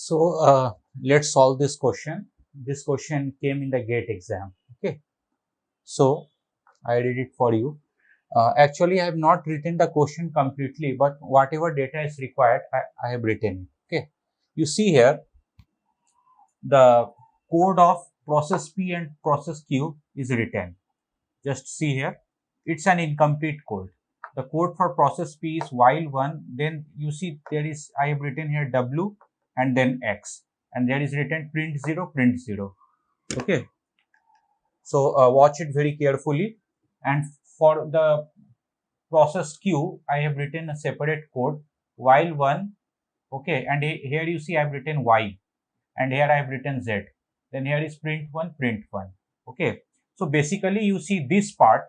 So let's solve this question. This question came in the GATE exam. Okay. So I did it for you. Actually, I have not written the question completely, but whatever data is required, I have written it. Okay. You see here the code of process P and process Q is written. Just see here. It's an incomplete code. The code for process P is while one, then you see there is, I have written here W and then X, and there is written print 0, print 0. Okay. So watch it very carefully. And for the process Q, I have written a separate code while one. Okay. And here you see I have written Y, and here I have written Z. Then here is print 1, print 1. Okay. So basically you see this part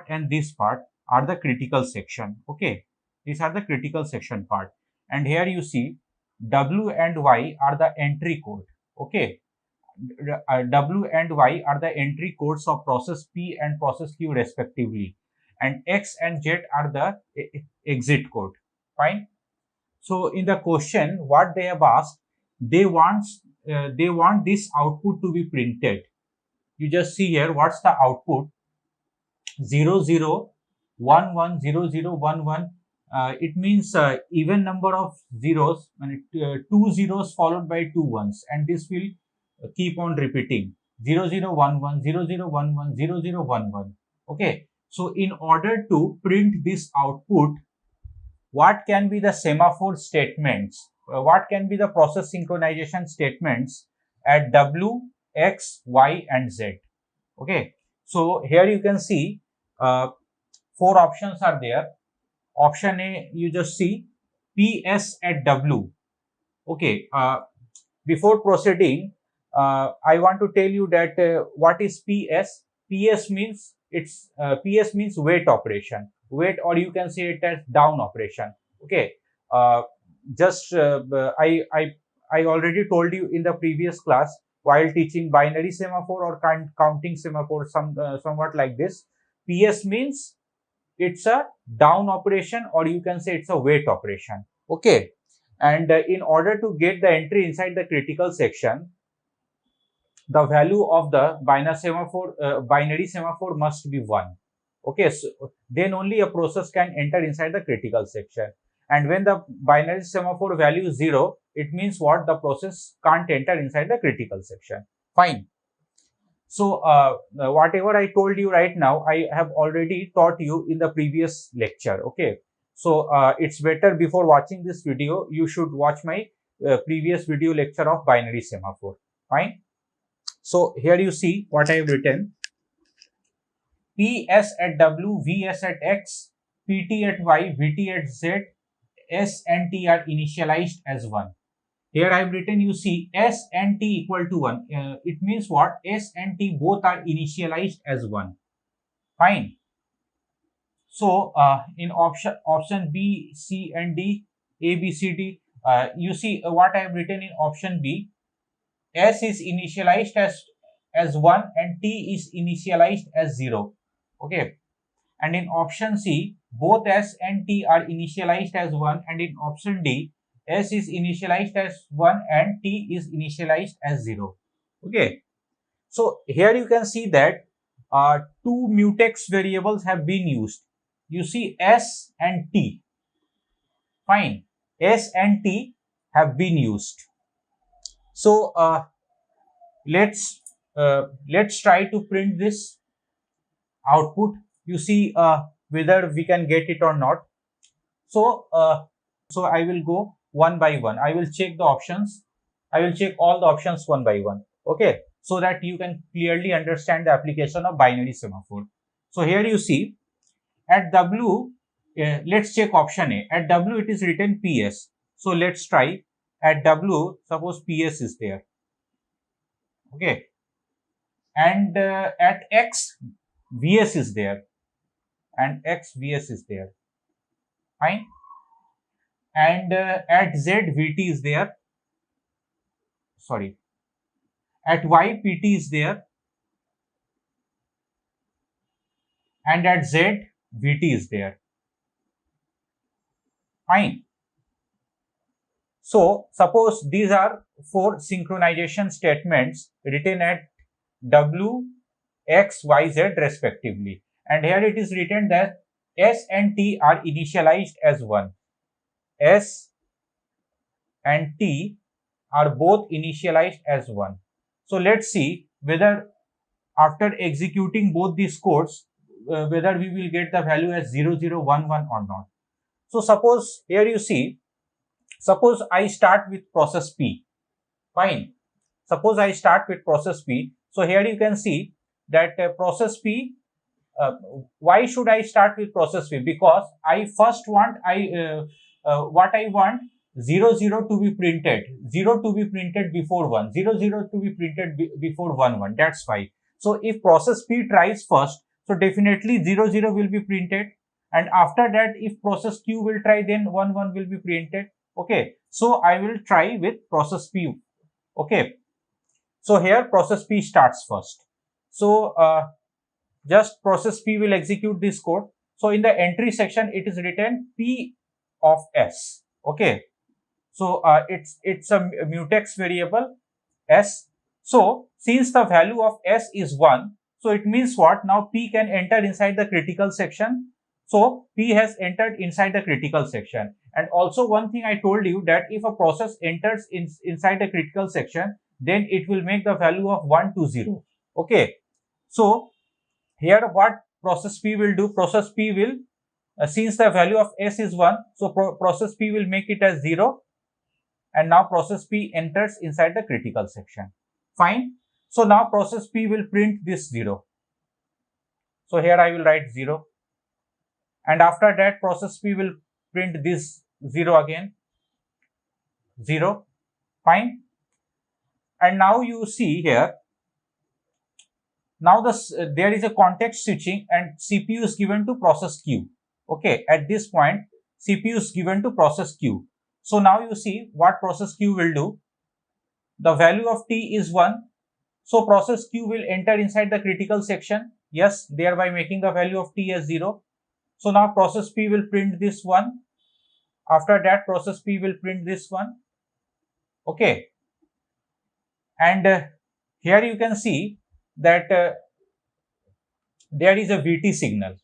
and this part are the critical section. Okay, these are the critical section part, and here you see W and Y are the entry code. Okay, W and Y are the entry codes of process P and process Q respectively, and X and Z are the exit code. Fine. So in the question what they have asked, they want this output to be printed. You just see here what's the output. 00110011. It means even number of zeros, and two zeros followed by two ones, and this will keep on repeating 0011 0011 0011. Okay, so in order to print this output, what can be the semaphore statements, what can be the process synchronization statements at W, X, Y and Z. Okay, so here you can see uh, four options are there. Option A, you just see PS at W. Okay, before proceeding, I want to tell you that what is PS. PS means PS means wait operation, wait, or you can say it as down operation. Okay, uh, just I already told you in the previous class while teaching binary semaphore or counting semaphore, somewhat like this. PS means it's a down operation, or you can say it's a wait operation. Okay, and in order to get the entry inside the critical section, the value of the binary semaphore must be 1. Okay, so then only a process can enter inside the critical section, and when the binary semaphore value is 0, it means what? The process can't enter inside the critical section. Fine. So whatever I told you right now, I have already taught you in the previous lecture. Okay. So it's better before watching this video, you should watch my previous video lecture of binary semaphore. Fine. So here you see what I have written. PS at W, VS at X, PT at Y, VT at Z, S and T are initialized as 1. Here I have written, you see S and T equal to 1. It means what? S and T both are initialized as 1. Fine. So in option B, C and D, A, B, C, D, you see what I have written in option B. S is initialized as 1 and T is initialized as 0. Okay. And in option C, both S and T are initialized as 1, and in option D, S is initialized as 1 and T is initialized as 0. Okay. So here you can see that two mutex variables have been used. You see S and T. Fine. S and T have been used. So let's try to print this output. You see whether we can get it or not. So so I will go one by one. I will check the options. I will check all the options one by one. Okay, so that you can clearly understand the application of binary semaphore. So here you see at W, let's check option A. At W it is written PS. So let's try at W. Suppose PS is there. Okay, and at X, VS is there, and X VS is there. Fine. And at Z, VT is there. Sorry. At Y, PT is there. And at Z, VT is there. Fine. So suppose these are 4 synchronization statements written at W, X, Y, Z respectively. And here it is written that S and T are initialized as 1. S and T are both initialized as 1. So let's see whether after executing both these codes, whether we will get the value as 0011 or not. So suppose here you see, suppose I start with process P. Fine. Suppose I start with process P. So here you can see that process P, why should I start with process P? Because I first want, what I want, 00 to be printed, 0 to be printed before 1, 00 to be printed before 1. That's why. So if process P tries first, so definitely 00 will be printed, and after that if process Q will try, then 1 will be printed. Okay, so I will try with process P. Okay, so here process P starts first. So just process P will execute this code. So in the entry section it is written P of S. Okay, so it's a mutex variable S. So since the value of S is 1, so it means what? Now P can enter inside the critical section. So P has entered inside the critical section. And also one thing I told you, that if a process enters inside the critical section, then it will make the value of 1 to 0. Okay, so here what process P will do? Process P will, since the value of S is 1, so process P will make it as 0. And now process P enters inside the critical section. Fine. So now process P will print this 0. So here I will write 0. And after that process P will print this 0 again. 0. Fine. And now you see here, now there is a context switching and CPU is given to process Q. Okay, at this point CPU is given to process Q. So now you see what process Q will do. The value of T is 1. So process Q will enter inside the critical section. Yes, thereby making the value of T as 0. So now process P will print this 1. After that process P will print this 1. Okay. And here you can see that there is a VT signal.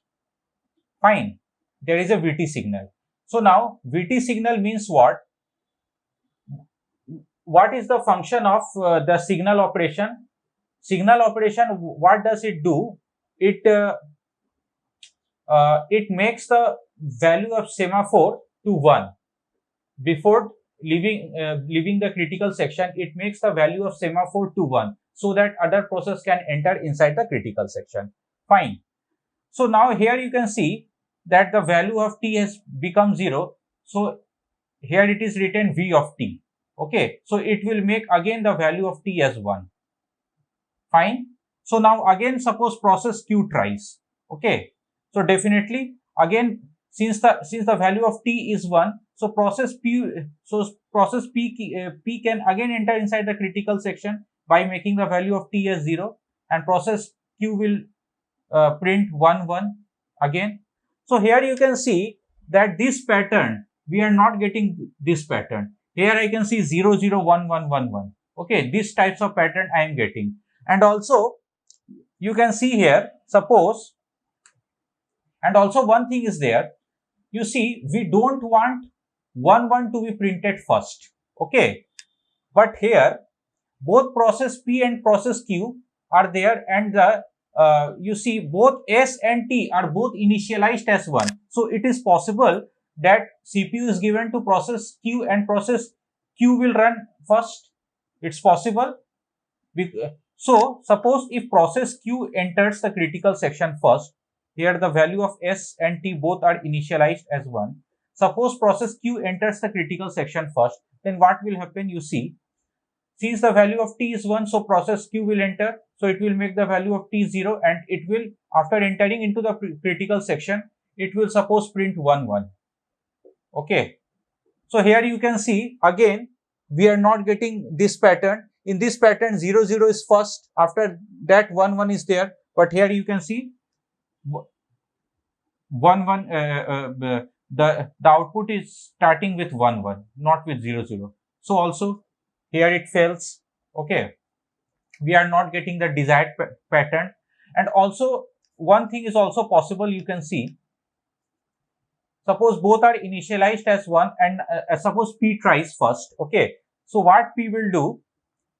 Fine. There is a VT signal. So now VT signal means what? What is the function of the signal operation? Signal operation, what does it do? It makes the value of semaphore to 1. Before leaving the critical section, it makes the value of semaphore to 1, so that other process can enter inside the critical section. Fine. So now here you can see that the value of T has become 0. So here it is written V of T. Okay, so it will make again the value of T as 1. Fine. So now again suppose process Q tries. Okay, so definitely again, since the value of T is 1, so process P can again enter inside the critical section by making the value of T as 0, and process Q will print 1 again. So here you can see that this pattern, we are not getting this pattern. Here I can see 0 0 1 1 1 1. Okay, these types of pattern I am getting. And also you can see here, suppose, and also one thing is there, you see, we don't want 1 to be printed first. Okay, but here both process P and process Q are there, and you see both S and T are both initialized as 1. So it is possible that CPU is given to process Q and process Q will run first. It's possible. So suppose if process Q enters the critical section first, here the value of S and T both are initialized as 1. Suppose process Q enters the critical section first, then what will happen? You see, since the value of T is 1, so process Q will enter. So it will make the value of T 0, and it will, after entering into the critical section, it will suppose print 1 1. Okay. So here you can see again, we are not getting this pattern. In this pattern 0 0 is first, after that 1 1 is there, but here you can see 1 1 the output is starting with 1 1, not with 0 0. So also here it fails. Okay, we are not getting the desired pattern. And also one thing is also possible. You can see, suppose both are initialized as 1 and suppose P tries first. Okay, so what P will do,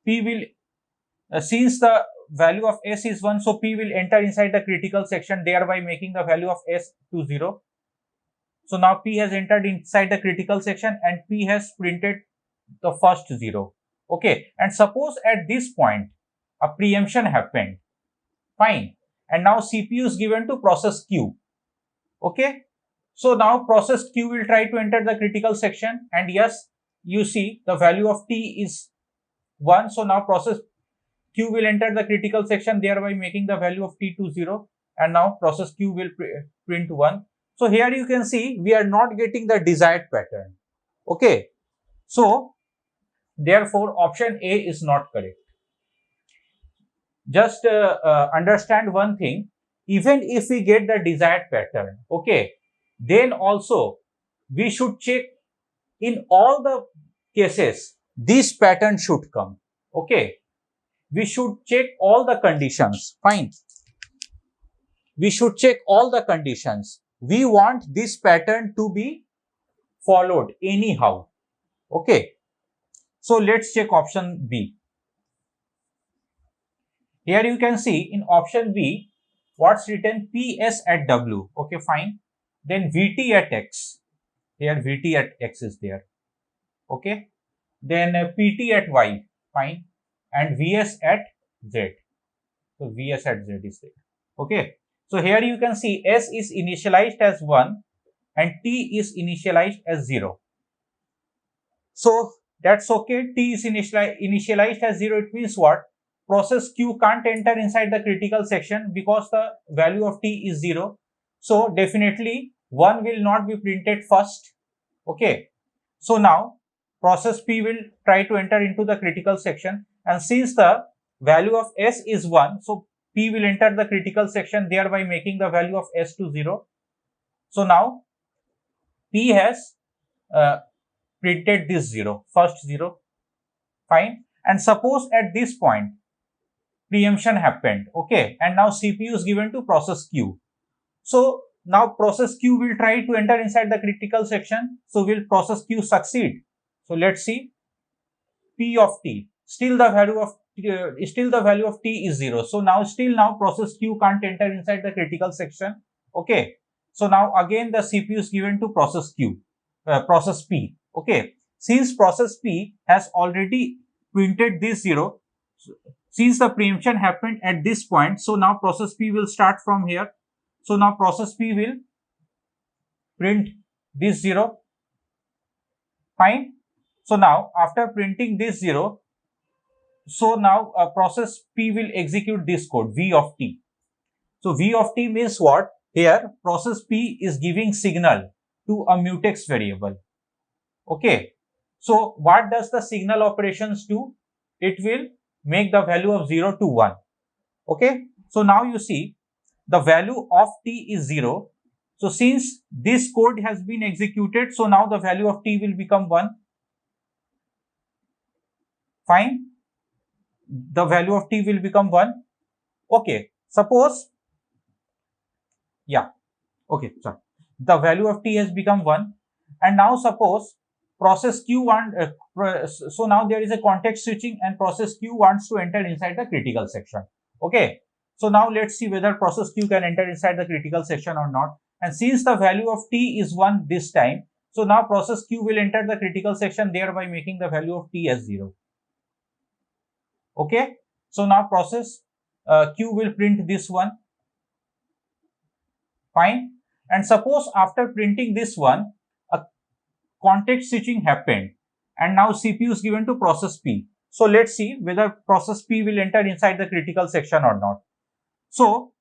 P will since the value of S is 1, so P will enter inside the critical section, thereby making the value of S to 0. So now P has entered inside the critical section and P has printed the first 0. Okay, and suppose at this point a preemption happened. Fine. And now CPU is given to process Q. Okay, so now process Q will try to enter the critical section, and yes, you see the value of T is 1. So now process Q will enter the critical section, thereby making the value of T to 0, and now process Q will print 1. So here you can see we are not getting the desired pattern. Okay, so therefore option A is not correct. Just understand one thing, even if we get the desired pattern, okay, then also we should check in all the cases this pattern should come. Okay, we should check all the conditions. Fine, we should check all the conditions. We want this pattern to be followed anyhow. Okay, so let's check option B. Here you can see in option B what's written, PS at W. Okay, fine. Then VT at X. Here VT at X is there. Okay, then PT at Y. Fine. And VS at Z. So VS at Z is there. Okay, so here you can see S is initialized as 1 and T is initialized as 0. So that's okay. T is initialized as 0. It means what? Process Q can't enter inside the critical section because the value of T is 0. So definitely 1 will not be printed first. Okay, so now process P will try to enter into the critical section, and since the value of S is 1, so P will enter the critical section, thereby making the value of S to 0. So now P has printed this 0, first 0. Fine. And suppose at this point preemption happened. Okay, and now CPU is given to process Q. So now process Q will try to enter inside the critical section. So will process Q succeed? So let's see. P of T, still the value of T is 0. So now process Q can't enter inside the critical section. Okay, so now again the CPU is given to process P. Okay, since process P has already printed this 0, since the preemption happened at this point, so now process P will start from here. So now process P will print this 0. Fine. So now after printing this 0, so now process P will execute this code V of T. So V of T means what? Here process P is giving signal to a mutex variable. Okay, so what does the signal operations do? It will make the value of 0 to 1. Okay, so now you see the value of T is 0. So since this code has been executed, so now the value of T will become 1. Fine, the value of T will become 1. Okay, suppose, yeah, okay, sorry, the value of T has become 1, and now suppose process Q so now there is a context switching and process Q wants to enter inside the critical section. Okay, so now let's see whether process Q can enter inside the critical section or not. And since the value of T is 1 this time, so now process Q will enter the critical section, thereby making the value of T as 0. Okay, so now process Q will print this one. Fine. And suppose after printing this one, a context switching happened, and now CPU is given to process P. So let's see whether process P will enter inside the critical section or not. So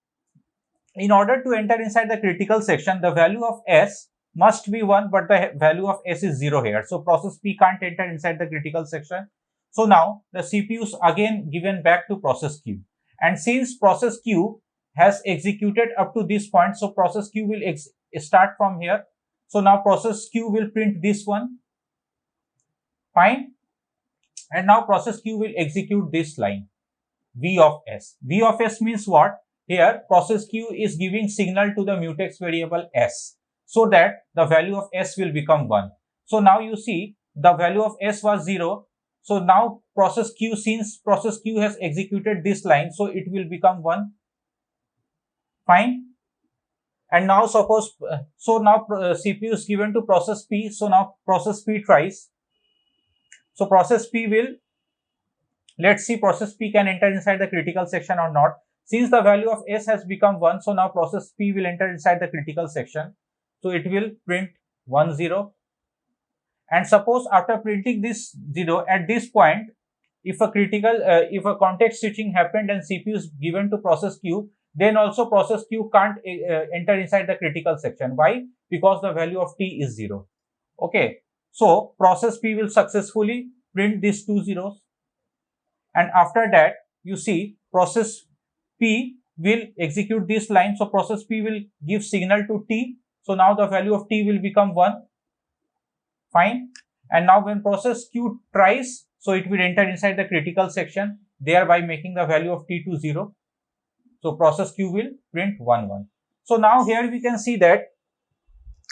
in order to enter inside the critical section, the value of S must be 1, but the value of S is 0 here. So process P can't enter inside the critical section. So now the CPU is again given back to process Q. And since process Q has executed up to this point, so process Q will start from here. So now process Q will print this one. Fine. And now process Q will execute this line, V of S. V of S means what? Here process Q is giving signal to the mutex variable S, so that the value of S will become 1. So now you see the value of S was 0. So now process Q, since process Q has executed this line, so it will become 1. Fine. And now suppose, so now CPU is given to process P. So now process P tries. So process P will, let's see process P can enter inside the critical section or not. Since the value of S has become 1, so now process P will enter inside the critical section. So it will print 1, 0. And suppose after printing this 0, at this point, if a context switching happened and CPU is given to process Q, then also process Q can't enter inside the critical section. Why? Because the value of T is 0. Okay. So process P will successfully print these 2 zeros. And after that, you see process P will execute this line. So process P will give signal to T. So now the value of T will become 1. Fine. And now when process Q tries, so it will enter inside the critical section, thereby making the value of T to 0. So process Q will print 1, 1. So now here we can see that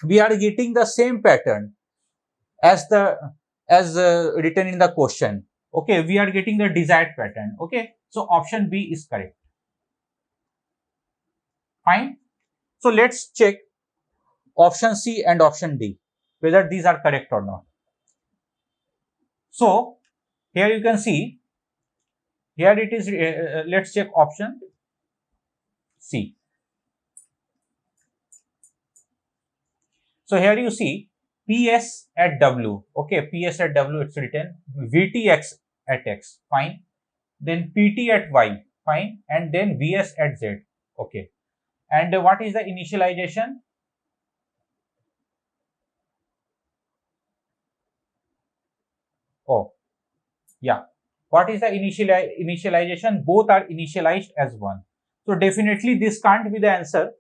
we are getting the same pattern as written in the question. Okay, we are getting the desired pattern. Okay, so option B is correct. Fine. So let's check option C and option D, whether these are correct or not. So here you can see, here it is, let's check option C. So here you see PS at W, okay, PS at W it's written, VTX at X, fine, then PT at Y, fine, and then VS at Z, okay. And what is the initialization? Oh, yeah. What is the initialization? Both are initialized as 1. So definitely this can't be the answer.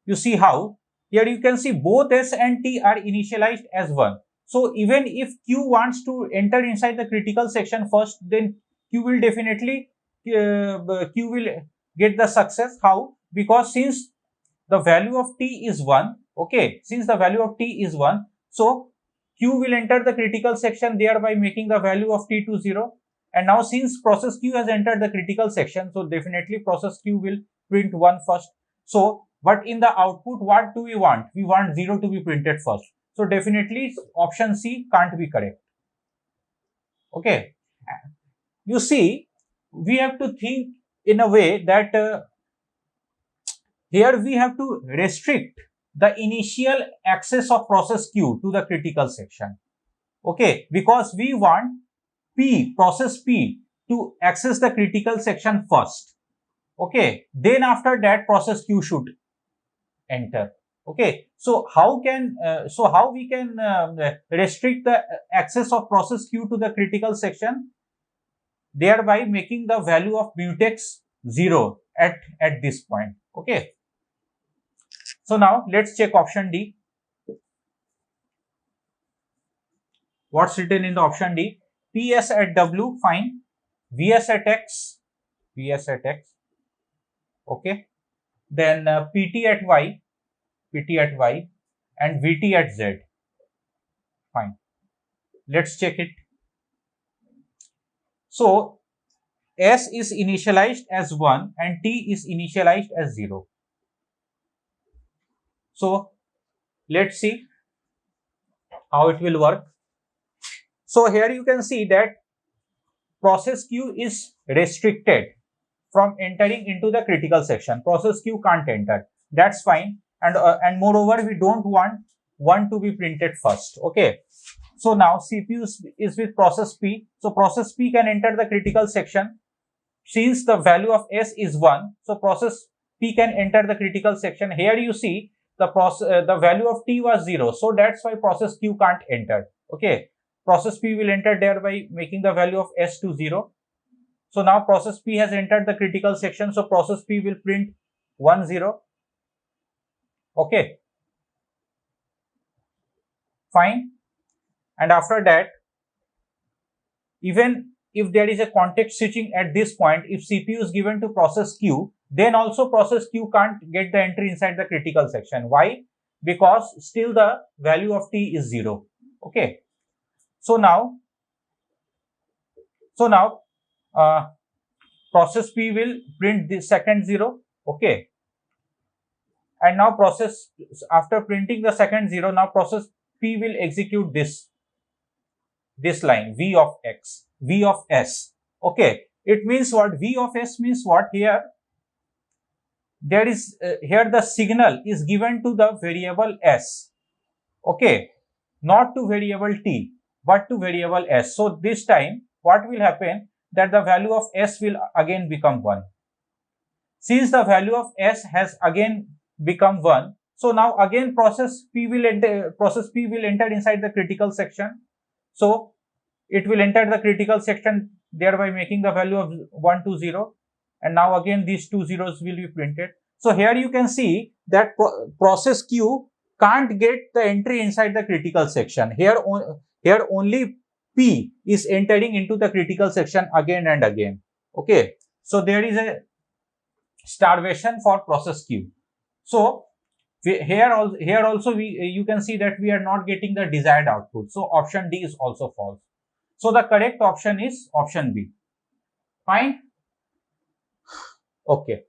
You see how? Here you can see both S and T are initialized as 1. So even if Q wants to enter inside the critical section first, then Q will definitely Q will get the success. How? Because since the value of T is 1, okay, since the value of T is 1, so Q will enter the critical section, thereby making the value of T to 0. And now since process Q has entered the critical section, so definitely process Q will print 1 first. So, but in the output, what do we want? We want 0 to be printed first. So definitely option C can't be correct. Okay. You see, we have to think in a way that here we have to restrict the initial access of process Q to the critical section. Okay, because we want process P to access the critical section first. Okay, then after that process Q should enter. Okay, so how we can restrict the access of process Q to the critical section, thereby making the value of mutex 0 at this point. Okay, so now let's check option D. What's written in the option D? PS at W, fine. VS at X, okay. Then PT at Y, and VT at Z, fine. Let's check it. So S is initialized as 1 and T is initialized as 0. So let's see how it will work. So here you can see that process Q is restricted from entering into the critical section. Process Q can't enter. That's fine. And moreover, we don't want 1 to be printed first. Okay. So now CPU is with process P. So process P can enter the critical section. Since the value of S is 1, so process P can enter the critical section. Here you see the value of T was 0. So that's why process Q can't enter. Okay. Process P will enter, thereby making the value of S to 0. So now process P has entered the critical section. So process P will print 1, 0. Okay. Fine. And after that, even if there is a context switching at this point, if CPU is given to process Q, then also process Q can't get the entry inside the critical section. Why? Because still the value of T is 0. Okay. So now process P will print the second 0. Okay. And now process, after printing the second 0, now process P will execute this line V of X, V of S. Okay. It means what? V of S means what? Here there is here the signal is given to the variable S. Okay. Not to variable T, but to variable S. So this time what will happen, that the value of S will again become 1. Since the value of S has again become 1, so now again process P will enter inside the critical section. So it will enter the critical section, thereby making the value of 1 to 0. And now again these two zeros will be printed. So here you can see that process Q can't get the entry inside the critical section. Here only P is entering into the critical section again and again. Okay. So there is a starvation for process Q. So here also you can see that we are not getting the desired output. So option D is also false. So the correct option is option B. Fine. Okay.